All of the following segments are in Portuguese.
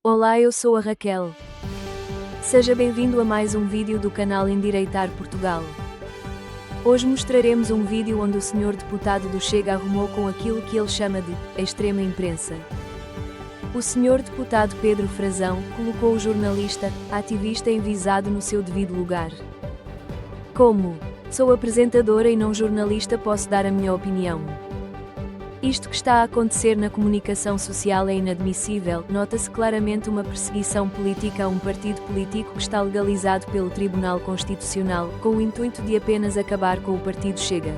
Olá, eu sou a Raquel. Seja bem-vindo a mais um vídeo do canal Endireitar Portugal. Hoje mostraremos um vídeo onde o senhor deputado do Chega arrumou com aquilo que ele chama de a extrema imprensa. O senhor deputado Pedro Frazão colocou o jornalista, ativista envisado no seu devido lugar. Como? Sou apresentadora e não jornalista, posso dar a minha opinião. Isto que está a acontecer na comunicação social é inadmissível. Nota-se claramente uma perseguição política a um partido político que está legalizado pelo Tribunal Constitucional, com o intuito de apenas acabar com o partido Chega.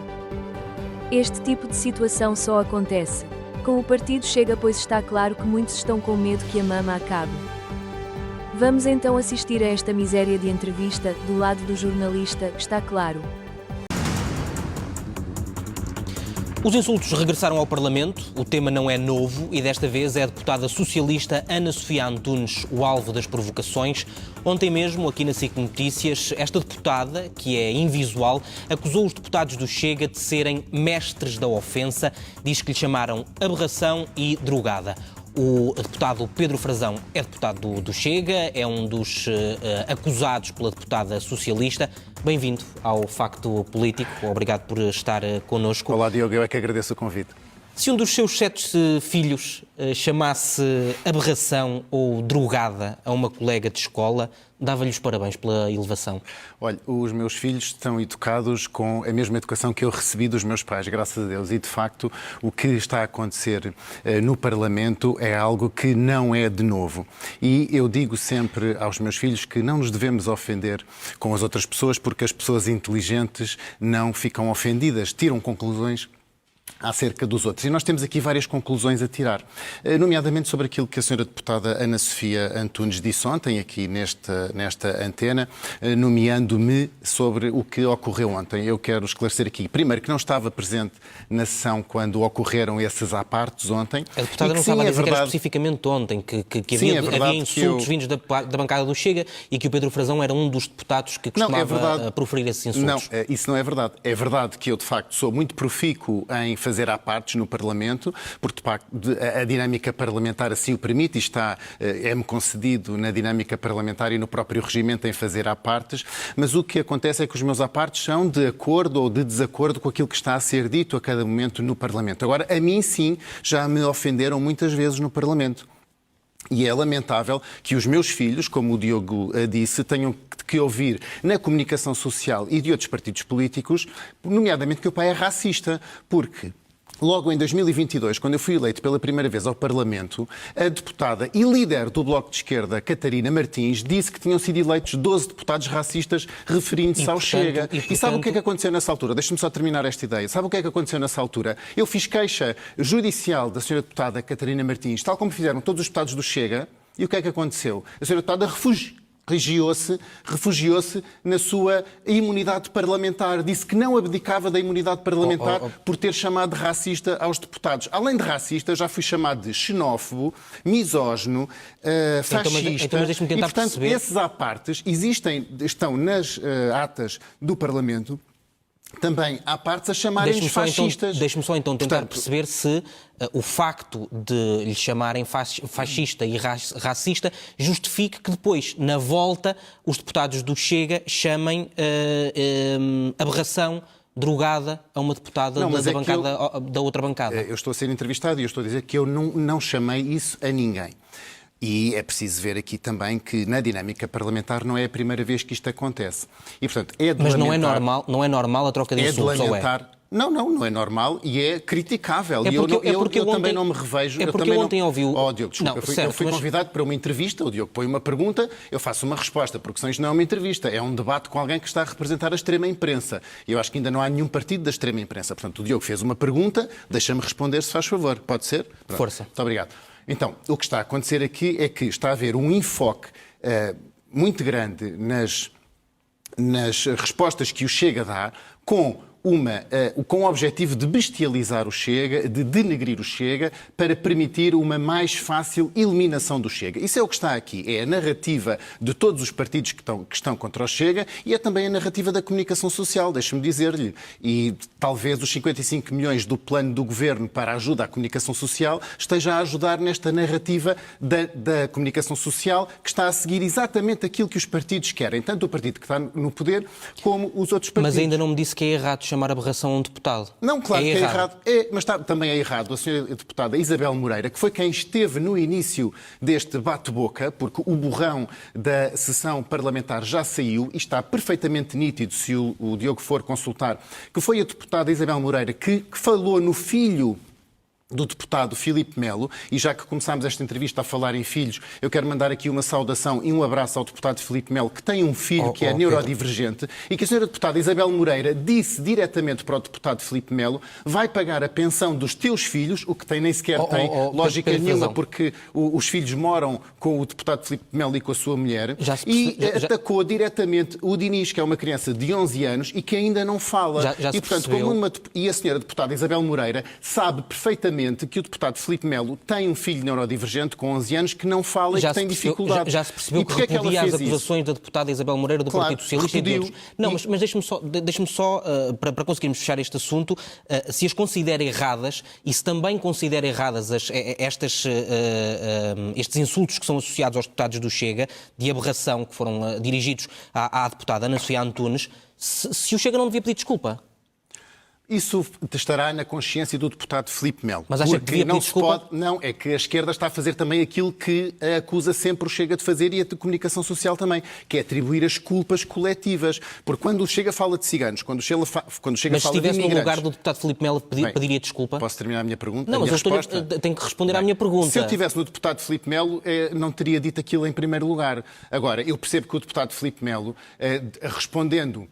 Este tipo de situação só acontece com o partido Chega, pois está claro que muitos estão com medo que a mama acabe. Vamos então assistir a esta miséria de entrevista, do lado do jornalista, está claro. Os insultos regressaram ao Parlamento, o tema não é novo e desta vez é a deputada socialista Ana Sofia Antunes o alvo das provocações. Ontem mesmo, aqui na SIC Notícias, esta deputada, que é invisual, acusou os deputados do Chega de serem mestres da ofensa, diz que lhe chamaram aberração e drogada. O deputado Pedro Frazão é deputado do Chega, é um dos acusados pela deputada socialista. Bem-vindo ao Facto Político, obrigado por estar connosco. Olá, Diogo, eu é que agradeço o convite. Se um dos seus 7 filhos chamasse aberração ou drogada a uma colega de escola, dava-lhe os parabéns pela elevação. Olha, os meus filhos estão educados com a mesma educação que eu recebi dos meus pais, graças a Deus. E, de facto, o que está a acontecer no Parlamento é algo que não é de novo. E eu digo sempre aos meus filhos que não nos devemos ofender com as outras pessoas, porque as pessoas inteligentes não ficam ofendidas, tiram conclusões acerca dos outros. E nós temos aqui várias conclusões a tirar, nomeadamente sobre aquilo que a senhora deputada Ana Sofia Antunes disse ontem, aqui nesta antena, nomeando-me sobre o que ocorreu ontem. Eu quero esclarecer aqui, primeiro, que não estava presente na sessão quando ocorreram esses apartes ontem. A deputada não estava a dizer que era especificamente ontem, que havia insultos vindos da bancada do Chega e que o Pedro Frazão era um dos deputados que costumava proferir esses insultos. Não, isso não é verdade. É verdade que eu, de facto, sou muito profícuo em fazer apartes no Parlamento, porque a dinâmica parlamentar assim o permite e é-me concedido na dinâmica parlamentar e no próprio regimento em fazer apartes, mas o que acontece é que os meus apartes são de acordo ou de desacordo com aquilo que está a ser dito a cada momento no Parlamento. Agora, a mim sim, já me ofenderam muitas vezes no Parlamento. E é lamentável que os meus filhos, como o Diogo disse, tenham que ouvir na comunicação social e de outros partidos políticos, nomeadamente que o pai é racista, porque logo em 2022, quando eu fui eleito pela primeira vez ao Parlamento, a deputada e líder do Bloco de Esquerda, Catarina Martins, disse que tinham sido eleitos 12 deputados racistas referindo-se ao Chega. E sabe o que é que aconteceu nessa altura? Deixe-me só terminar esta ideia. Sabe o que é que aconteceu nessa altura? Eu fiz queixa judicial da senhora deputada Catarina Martins, tal como fizeram todos os deputados do Chega, e o que é que aconteceu? A senhora deputada refugiou-se na sua imunidade parlamentar. Disse que não abdicava da imunidade parlamentar por ter chamado de racista aos deputados. Além de racista, já fui chamado de xenófobo, misógino, fascista. Então, mas deixe-me tentar e, portanto, perceber. esses apartes estão nas atas do Parlamento. Também há partes a chamarem-nos fascistas. Deixe-me só então tentar perceber se o facto de lhe chamarem fascista e racista justifica que depois, na volta, os deputados do Chega chamem aberração, drogada a uma deputada da outra bancada. Eu estou a ser entrevistado e eu estou a dizer que eu não chamei isso a ninguém. E é preciso ver aqui também que na dinâmica parlamentar não é a primeira vez que isto acontece. E, portanto, é de Mas lamentar, não é normal a troca de insultos, ou é? Não é normal e é criticável. Eu também não me revejo. É porque ontem ouviu... Diogo, desculpa, eu fui convidado para uma entrevista, o Diogo põe uma pergunta, eu faço uma resposta, porque senão isto não é uma entrevista, é um debate com alguém que está a representar a extrema imprensa. E eu acho que ainda não há nenhum partido da extrema imprensa. Portanto, o Diogo fez uma pergunta, deixa-me responder, se faz favor. Pode ser? Pronto. Força. Muito obrigado. Então, o que está a acontecer aqui é que está a haver um enfoque muito grande nas respostas que o Chega dá, com com o objetivo de bestializar o Chega, de denegrir o Chega, para permitir uma mais fácil eliminação do Chega. Isso é o que está aqui. É a narrativa de todos os partidos que estão contra o Chega e é também a narrativa da comunicação social, deixe-me dizer-lhe. E talvez os 55 milhões do plano do Governo para a ajuda à comunicação social esteja a ajudar nesta narrativa da comunicação social que está a seguir exatamente aquilo que os partidos querem, tanto o partido que está no poder como os outros partidos. Mas ainda não me disse que é errado chamar aberração a um deputado. Não, claro que é errado. Mas também é errado a senhora deputada Isabel Moreira, que foi quem esteve no início deste bate-boca, porque o borrão da sessão parlamentar já saiu e está perfeitamente nítido, se o Diogo for consultar, que foi a deputada Isabel Moreira que falou no filho do deputado Filipe Melo, e já que começámos esta entrevista a falar em filhos, eu quero mandar aqui uma saudação e um abraço ao deputado Filipe Melo, que tem um filho que é neurodivergente, e que a senhora deputada Isabel Moreira disse diretamente para o deputado Filipe Melo: vai pagar a pensão dos teus filhos, o que nem sequer tem lógica nenhuma, porque os filhos moram com o deputado Filipe Melo e com a sua mulher, atacou diretamente o Dinis, que é uma criança de 11 anos e que ainda não fala. E, portanto, e a senhora deputada Isabel Moreira sabe perfeitamente que o deputado Filipe Melo tem um filho neurodivergente com 11 anos que não fala e que tem dificuldades. Já se percebeu que repudia as acusações da deputada Isabel Moreira do Partido Socialista e de outros. Não, mas deixe-me só para conseguirmos fechar este assunto, se as considera erradas e se também considera erradas estes insultos que são associados aos deputados do Chega, de aberração, que foram dirigidos à deputada Ana Sofia Antunes, se o Chega não devia pedir desculpa. Isso estará na consciência do deputado Filipe Melo. Mas acha que devia pedir desculpa? Não, é que a esquerda está a fazer também aquilo que acusa sempre o Chega de fazer, e a comunicação social também, que é atribuir as culpas coletivas. Porque quando o Chega fala de ciganos, quando o Chega fala de imigrantes... Mas se estivesse no lugar do deputado Filipe Melo, pediria desculpa? Posso terminar a minha pergunta? Não, mas tenho que responder à minha pergunta. Se eu estivesse no deputado Filipe Melo, não teria dito aquilo em primeiro lugar. Agora, eu percebo que o deputado Filipe Melo, respondendo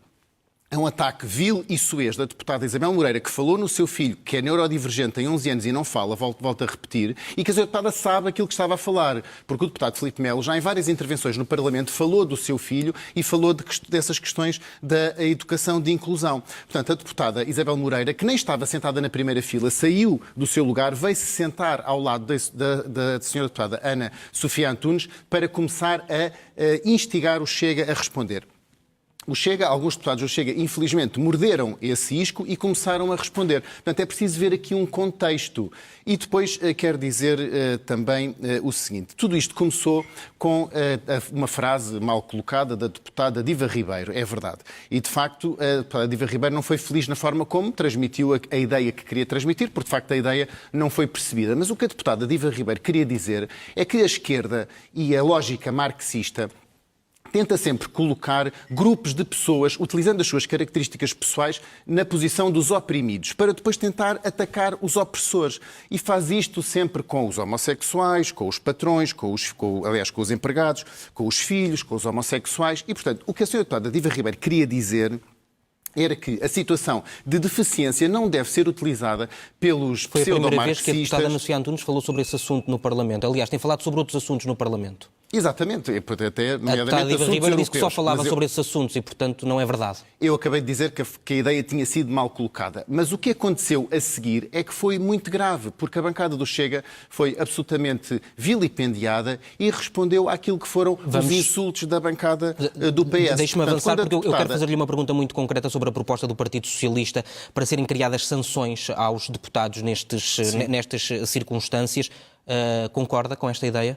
é um ataque vil e soez da deputada Isabel Moreira, que falou no seu filho, que é neurodivergente, tem 11 anos e não fala, volto a repetir, e que a deputada sabe aquilo que estava a falar, porque o deputado Filipe Melo, já em várias intervenções no Parlamento, falou do seu filho e falou dessas questões da educação de inclusão. Portanto, a deputada Isabel Moreira, que nem estava sentada na primeira fila, saiu do seu lugar, veio-se sentar ao lado da senhora deputada Ana Sofia Antunes para começar a instigar o Chega a responder. Alguns deputados do Chega, infelizmente, morderam esse isco e começaram a responder. Portanto, é preciso ver aqui um contexto. E depois quero dizer também o seguinte. Tudo isto começou com uma frase mal colocada da deputada Diva Ribeiro, é verdade. E, de facto, a deputada Diva Ribeiro não foi feliz na forma como transmitiu a ideia que queria transmitir, porque, de facto, a ideia não foi percebida. Mas o que a deputada Diva Ribeiro queria dizer é que a esquerda e a lógica marxista tenta sempre colocar grupos de pessoas, utilizando as suas características pessoais, na posição dos oprimidos, para depois tentar atacar os opressores. E faz isto sempre com os homossexuais, com os patrões, com os empregados, com os filhos, com os homossexuais. E, portanto, o que a senhora deputada Diva Ribeiro queria dizer era que a situação de deficiência não deve ser utilizada pelos pseudo-marxistas. Foi a primeira vez que a deputada Ana Sofia Antunes falou sobre esse assunto no Parlamento. Aliás, tem falado sobre outros assuntos no Parlamento. Exatamente, até nomeadamente a Diva Ribeiro disse que só falava sobre esses assuntos e, portanto, não é verdade. Eu acabei de dizer que a ideia tinha sido mal colocada, mas o que aconteceu a seguir é que foi muito grave, porque a bancada do Chega foi absolutamente vilipendiada e respondeu àquilo que foram os insultos da bancada do PS. Deixe-me avançar, porque eu quero fazer-lhe uma pergunta muito concreta sobre a proposta do Partido Socialista para serem criadas sanções aos deputados nestas circunstâncias. Concorda com esta ideia?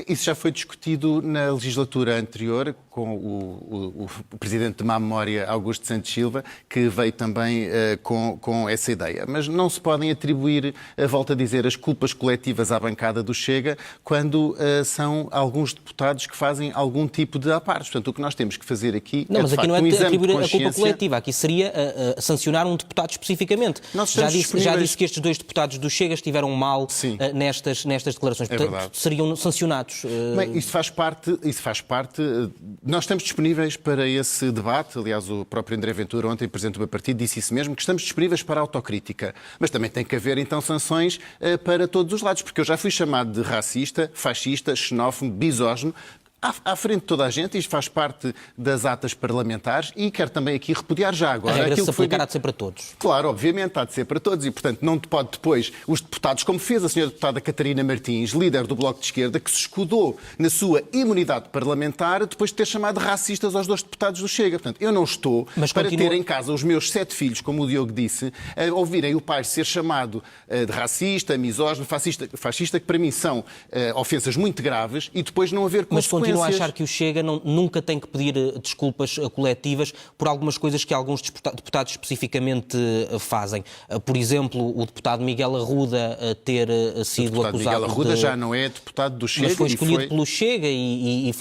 Isso já foi discutido na legislatura anterior com o presidente de má memória, Augusto Santos Silva, que veio também com essa ideia. Mas não se podem atribuir, volto a dizer, as culpas coletivas à bancada do Chega quando são alguns deputados que fazem algum tipo de apartes. Portanto, o que nós temos que fazer aqui não, mas de aqui facto, não é atribuir a culpa coletiva, aqui seria sancionar um deputado especificamente. Já disse que estes dois deputados do Chega estiveram mal nestas declarações. Portanto, seriam sancionados. Bem, isso faz parte. Nós estamos disponíveis para esse debate. Aliás, o próprio André Ventura, ontem, presidente do meu partido, disse isso mesmo, que estamos disponíveis para a autocrítica. Mas também tem que haver, então, sanções para todos os lados, porque eu já fui chamado de racista, fascista, xenófobo, misógino, à frente de toda a gente, isto faz parte das atas parlamentares e quero também aqui repudiar já agora. A regra aquilo se que foi aplicar há de ser para todos. Claro, obviamente, há de ser para todos e, portanto, não pode depois os deputados, como fez a senhora deputada Catarina Martins, líder do Bloco de Esquerda, que se escudou na sua imunidade parlamentar depois de ter chamado racistas aos 2 deputados do Chega. Portanto, eu não estou para ter em casa os meus 7 filhos, como o Diogo disse, a ouvirem o pai ser chamado de racista, misógino, fascista, que para mim são ofensas muito graves e depois não haver Mas consequências. continua a achar que o Chega nunca tem que pedir desculpas coletivas por algumas coisas que alguns deputados especificamente fazem. Por exemplo, o deputado Miguel Arruda ter sido acusado Miguel Arruda já não é deputado do Chega. Mas foi escolhido pelo Chega e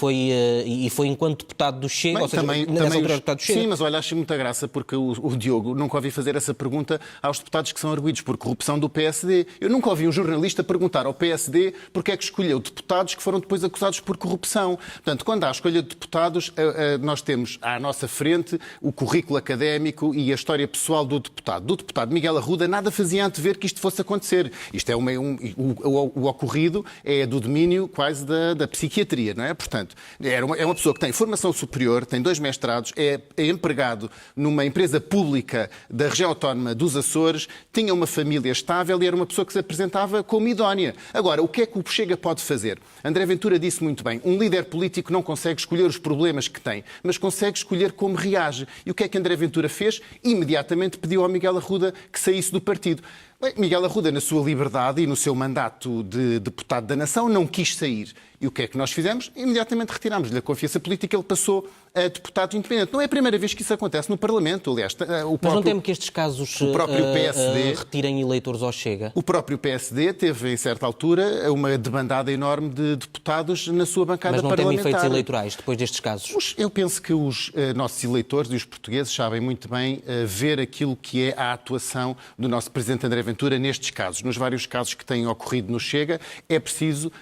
foi enquanto deputado do Chega, Bem, ou seja, também nessa altura era deputado do Chega. Sim, mas olha, acho muita graça porque o Diogo nunca ouvi fazer essa pergunta aos deputados que são arguidos por corrupção do PSD. Eu nunca ouvi um jornalista perguntar ao PSD porque é que escolheu deputados que foram depois acusados por corrupção. Portanto, quando há a escolha de deputados, nós temos à nossa frente o currículo académico e a história pessoal do deputado. Do deputado Miguel Arruda nada fazia antever que isto fosse acontecer. Isto é o ocorrido é do domínio quase da psiquiatria, não é? Portanto, é uma pessoa que tem formação superior, tem 2 mestrados, é empregado numa empresa pública da região autónoma dos Açores, tinha uma família estável e era uma pessoa que se apresentava como idónea. Agora, o que é que o Chega pode fazer? André Ventura disse muito bem, um líder político não consegue escolher os problemas que tem, mas consegue escolher como reage. E o que é que André Ventura fez? Imediatamente pediu ao Miguel Arruda que saísse do partido. Bem, Miguel Arruda, na sua liberdade e no seu mandato de deputado da Nação, não quis sair. E o que é que nós fizemos? Imediatamente retirámos-lhe a confiança política, ele passou a deputado independente. Não é a primeira vez que isso acontece no Parlamento, aliás. Mas não temo que estes casos retirem eleitores ao Chega? O próprio PSD teve, em certa altura, uma debandada enorme de deputados na sua bancada parlamentar. Mas não tem efeitos eleitorais depois destes casos? Eu penso que os nossos eleitores e os portugueses sabem muito bem ver aquilo que é a atuação do nosso Presidente André Ventura nestes casos. Nos vários casos que têm ocorrido no Chega, é preciso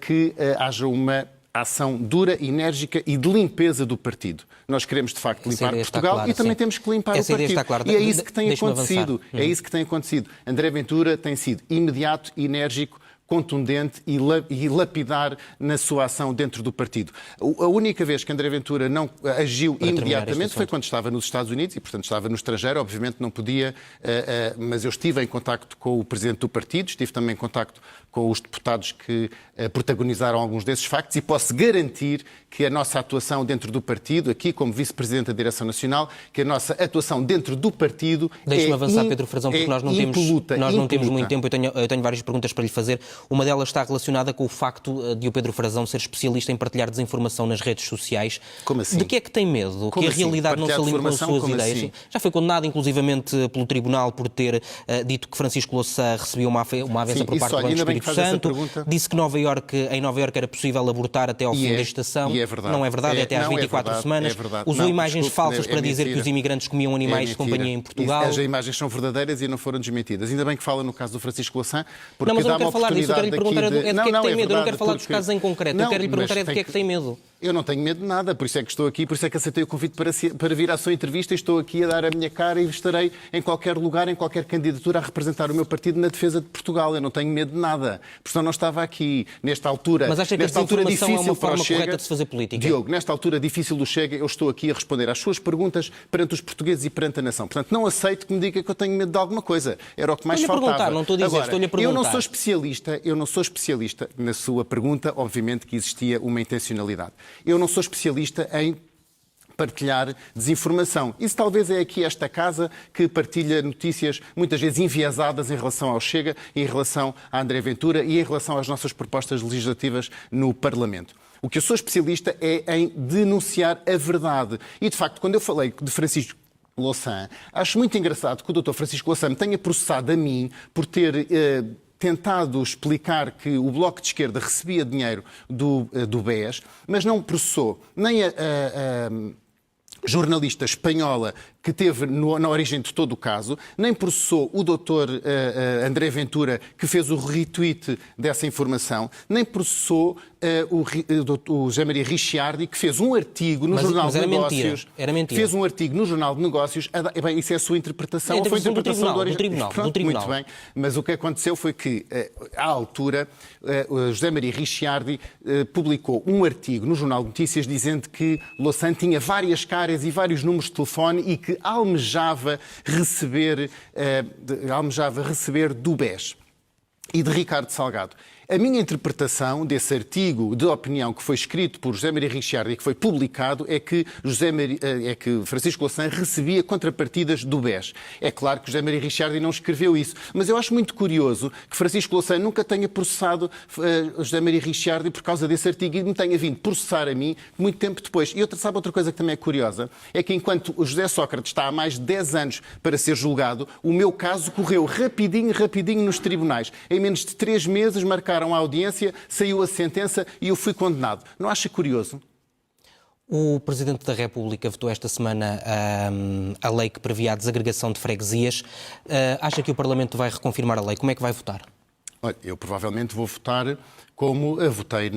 que haja uma ação dura, enérgica e de limpeza do partido. Nós queremos, de facto, limpar Portugal clara, e também temos que limpar o partido. Clara. E é isso que tem acontecido. É isso que tem acontecido. André Ventura tem sido imediato, enérgico, contundente e lapidar na sua ação dentro do partido. A única vez que André Ventura não agiu imediatamente foi quando estava nos Estados Unidos e, portanto, estava no estrangeiro. Obviamente não podia, mas eu estive em contacto com o presidente do partido, estive também em contacto com os deputados que protagonizaram alguns desses factos e posso garantir que a nossa atuação dentro do partido, aqui como vice-presidente da Direção Nacional, que a nossa atuação dentro do partido Deixe-me avançar, Pedro Frazão, porque nós não temos muito tempo. Eu tenho várias perguntas para lhe fazer. Uma delas está relacionada com o facto de o Pedro Frazão ser especialista em partilhar desinformação nas redes sociais. Como assim? De que é que tem medo? Como que a assim? realidade não se alinhe com as suas ideias? Assim? Já foi condenado, inclusivamente, pelo Tribunal por ter dito que Francisco Louçã recebeu uma avença por parte do Banco do Espírito Santo. Disse que em Nova Iorque era possível abortar até ao fim da gestação. E é verdade. Não é verdade, até às 24 semanas. Usou imagens falsas para dizer que os imigrantes comiam animais de companhia em Portugal. As imagens são verdadeiras e não foram desmentidas. Ainda bem que fala no caso do Francisco Louçã, porque não, mas eu dá não uma quero falar disso, eu quero lhe perguntar de que é que tem medo. Eu não quero falar dos porque... casos em concreto, eu quero lhe perguntar de que é que tem medo. Eu não tenho medo de nada, por isso é que estou aqui, por isso é que aceitei o convite para vir à sua entrevista e estou aqui a dar a minha cara e estarei em qualquer lugar, em qualquer candidatura a representar o meu partido na defesa de Portugal. Eu não tenho medo de nada, porque senão não estava aqui nesta altura. Mas acha que a desinformação é uma forma correta de se fazer política? Diogo, nesta altura difícil do Chega, eu estou aqui a responder às suas perguntas perante os portugueses e perante a nação. Portanto, não aceito que me diga que eu tenho medo de alguma coisa. Era o que mais faltava. Não estou a dizer, agora, estou-lhe a perguntar. Eu não sou especialista na sua pergunta, obviamente que existia uma intencionalidade. Eu não sou especialista em partilhar desinformação. Isso talvez é aqui esta casa que partilha notícias muitas vezes enviesadas em relação ao Chega, em relação a André Ventura e em relação às nossas propostas legislativas no Parlamento. O que eu sou especialista é em denunciar a verdade. E, de facto, quando eu falei de Francisco Louçã, acho muito engraçado que o Dr. Francisco Louçã me tenha processado a mim por ter... tentado explicar que o Bloco de Esquerda recebia dinheiro do BES, mas não processou nem jornalista espanhola que teve na origem de todo o caso, nem processou o doutor André Ventura, que fez o retweet dessa informação, nem processou o José Maria Ricciardi, que fez um artigo no Jornal de Negócios. Era mentira. Fez um artigo no Jornal de Negócios. Bem, isso é a sua interpretação. Ou foi a interpretação do tribunal. Muito bem. Mas o que aconteceu foi que, à altura, o José Maria Ricciardi publicou um artigo no Jornal de Notícias dizendo que Louçã tinha várias caras e vários números de telefone e que almejava receber do BES e de Ricardo Salgado. A minha interpretação desse artigo de opinião que foi escrito por José Maria Ricciardi e que foi publicado é que Francisco Louçã recebia contrapartidas do BES. É claro que José Maria Ricciardi não escreveu isso, mas eu acho muito curioso que Francisco Louçã nunca tenha processado José Maria Ricciardi por causa desse artigo e me tenha vindo processar a mim muito tempo depois. E sabe outra coisa que também é curiosa? É que enquanto o José Sócrates está há mais de 10 anos para ser julgado, o meu caso correu rapidinho nos tribunais. Em menos de 3 meses marcaram a audiência, saiu a sentença e eu fui condenado. Não acha curioso? O Presidente da República votou esta semana a lei que previa a desagregação de freguesias. Acha que o Parlamento vai reconfirmar a lei? Como é que vai votar? Olha, eu provavelmente vou votar como votei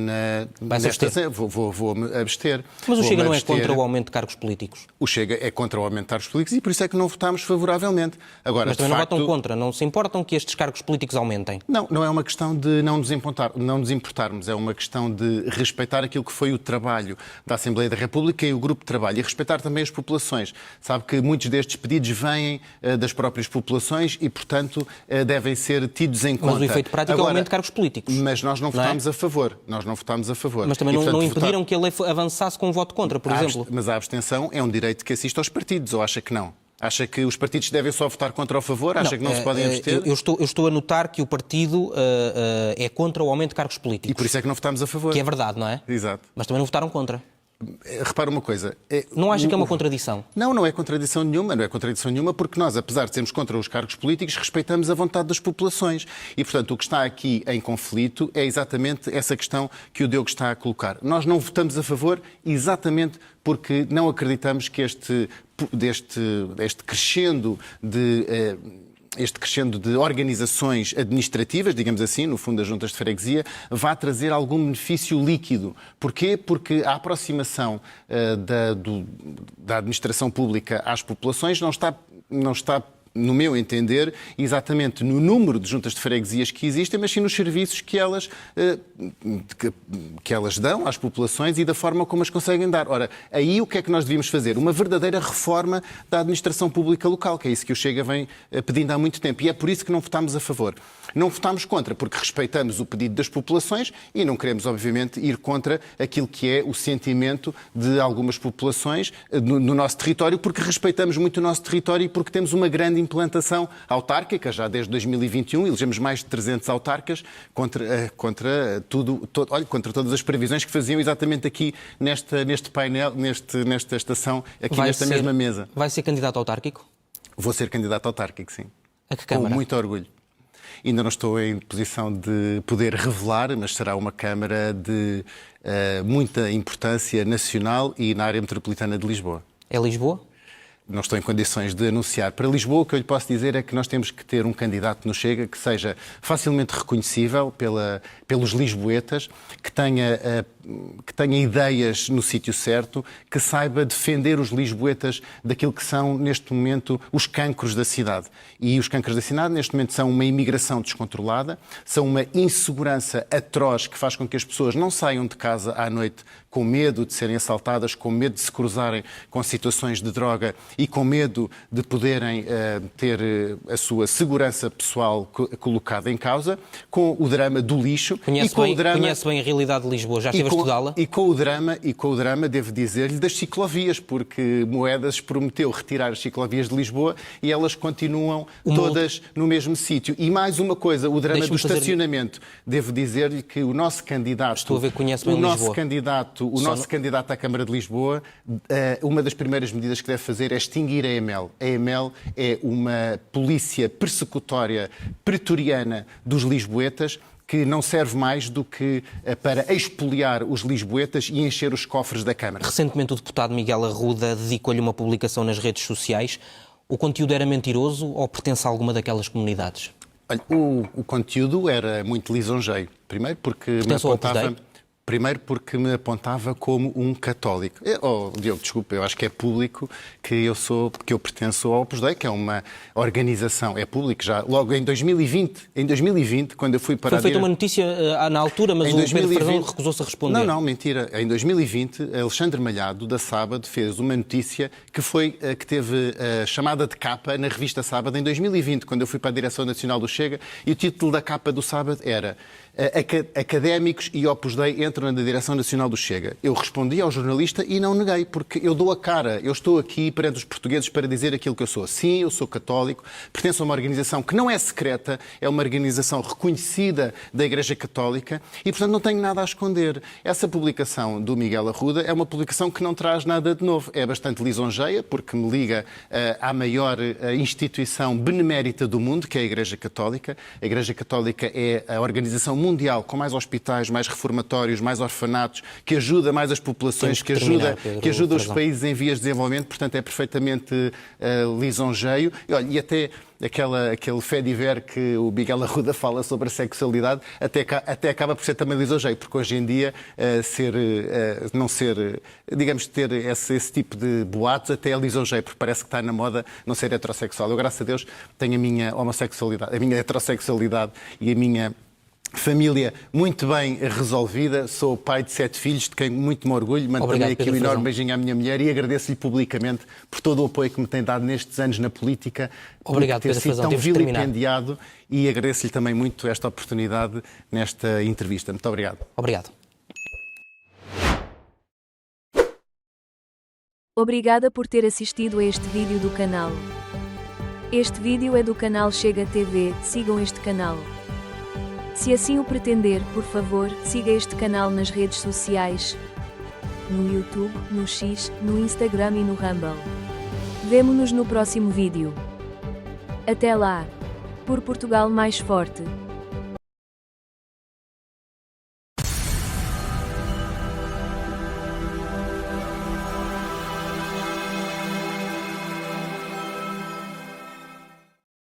vou-me abster. Mas o Chega não é contra o aumento de cargos políticos? O Chega é contra o aumento de cargos políticos e por isso é que não votámos favoravelmente. Agora, mas também não votam contra, não se importam que estes cargos políticos aumentem? Não é uma questão de não nos importarmos, é uma questão de respeitar aquilo que foi o trabalho da Assembleia da República e o grupo de trabalho e respeitar também as populações. Sabe que muitos destes pedidos vêm das próprias populações e, portanto, devem ser tidos em conta. Mas o efeito prático é o aumento de cargos políticos. Mas nós não votámos a favor. Nós não votámos a favor. Mas também não impediram que a lei avançasse com um voto contra, por exemplo. Mas a abstenção é um direito que assiste aos partidos, ou acha que não? Acha que os partidos devem só votar contra ou a favor? Acha que não se podem abster? Eu estou a notar que o partido é contra o aumento de cargos políticos. E por isso é que não votámos a favor. Que é verdade, não é? Exato. Mas também não votaram contra. Repara uma coisa. Não acha que é uma contradição? Não é contradição nenhuma. Não é contradição nenhuma porque nós, apesar de sermos contra os cargos políticos, respeitamos a vontade das populações. E, portanto, o que está aqui em conflito é exatamente essa questão que o Diogo está a colocar. Nós não votamos a favor exatamente porque não acreditamos que este crescendo de organizações administrativas, digamos assim, no fundo das juntas de freguesia, vai trazer algum benefício líquido. Porquê? Porque a aproximação da administração pública às populações não está, no meu entender, exatamente no número de juntas de freguesias que existem, mas sim nos serviços que elas dão às populações e da forma como as conseguem dar. Ora, aí o que é que nós devíamos fazer? Uma verdadeira reforma da administração pública local, que é isso que o Chega vem pedindo há muito tempo. E é por isso que não votámos a favor. Não votámos contra, porque respeitamos o pedido das populações e não queremos, obviamente, ir contra aquilo que é o sentimento de algumas populações no nosso território, porque respeitamos muito o nosso território e porque temos uma grande implantação autárquica, já desde 2021, elegemos mais de 300 autarcas contra todas as previsões que faziam exatamente aqui neste painel, nesta estação, aqui nesta mesma mesa. Vai ser candidato autárquico? Vou ser candidato autárquico, sim. A que Câmara? Com muito orgulho. Ainda não estou em posição de poder revelar, mas será uma Câmara de muita importância nacional e na área metropolitana de Lisboa. É Lisboa? Não estou em condições de anunciar. Para Lisboa, o que eu lhe posso dizer é que nós temos que ter um candidato no Chega que seja facilmente reconhecível pelos lisboetas, que tenha ideias no sítio certo, que saiba defender os lisboetas daquilo que são, neste momento, os cancros da cidade. E os cancros da cidade, neste momento, são uma imigração descontrolada, são uma insegurança atroz que faz com que as pessoas não saiam de casa à noite com medo de serem assaltadas, com medo de se cruzarem com situações de droga e com medo de poderem ter a sua segurança pessoal colocada em causa, com o drama do lixo. Conhece bem a realidade de Lisboa, já estive a estudá-la? E com o drama, devo dizer-lhe, das ciclovias, porque Moedas prometeu retirar as ciclovias de Lisboa e elas continuam todas no mesmo sítio. E mais uma coisa, o drama do estacionamento. Devo dizer-lhe que o nosso candidato... Estou a ver que conhece bem Lisboa. O nosso candidato à Câmara de Lisboa, uma das primeiras medidas que deve fazer é extinguir a EML. A EML é uma polícia persecutória pretoriana dos lisboetas que não serve mais do que para expoliar os lisboetas e encher os cofres da Câmara. Recentemente o deputado Miguel Arruda dedicou-lhe uma publicação nas redes sociais. O conteúdo era mentiroso ou pertence a alguma daquelas comunidades? Olha, o conteúdo era muito lisonjeiro. Primeiro porque me apontava como um católico. Diogo, desculpa, eu acho que é público que eu pertenço ao Opus Dei, que é uma organização, é público já, logo em 2020, quando eu fui para Foi feita uma notícia na altura, mas o Pedro Frazão recusou-se a responder. Não, mentira. Em 2020, Alexandre Malhado, da Sábado, fez uma notícia que teve a chamada de capa na revista Sábado em 2020, quando eu fui para a Direção Nacional do Chega, e o título da capa do Sábado era Académicos e Opus Dei entram na Direção Nacional do Chega. Eu respondi ao jornalista e não neguei, porque eu dou a cara. Eu estou aqui perante os portugueses para dizer aquilo que eu sou. Sim, eu sou católico, pertenço a uma organização que não é secreta, é uma organização reconhecida da Igreja Católica e, portanto, não tenho nada a esconder. Essa publicação do Miguel Arruda é uma publicação que não traz nada de novo. É bastante lisonjeia, porque me liga à maior instituição benemérita do mundo, que é a Igreja Católica. A Igreja Católica é a organização mundial com mais hospitais, mais reformatórios, mais orfanatos, que ajuda mais as populações, que ajuda os países em vias de desenvolvimento, portanto é perfeitamente lisonjeio. E até aquele fé diver que o Miguel Arruda fala sobre a sexualidade, até acaba por ser também lisonjeio, porque hoje em dia ter esse tipo de boatos até é lisonjeio, porque parece que está na moda não ser heterossexual. Eu, graças a Deus, tenho a minha homossexualidade, a minha heterossexualidade e a minha família muito bem resolvida. Sou pai de 7 filhos, de quem muito me orgulho. Mando também aqui um enorme beijinho à minha mulher e agradeço-lhe publicamente por todo o apoio que me tem dado nestes anos na política. Obrigado, por ter sido tão vilipendiado, e agradeço-lhe também muito esta oportunidade nesta entrevista. Muito obrigado. Obrigado. Obrigada por ter assistido a este vídeo do canal. Este vídeo é do canal Chega TV, sigam este canal. Se assim o pretender, por favor, siga este canal nas redes sociais, no YouTube, no X, no Instagram e no Rumble. Vemo-nos no próximo vídeo. Até lá! Por Portugal mais forte!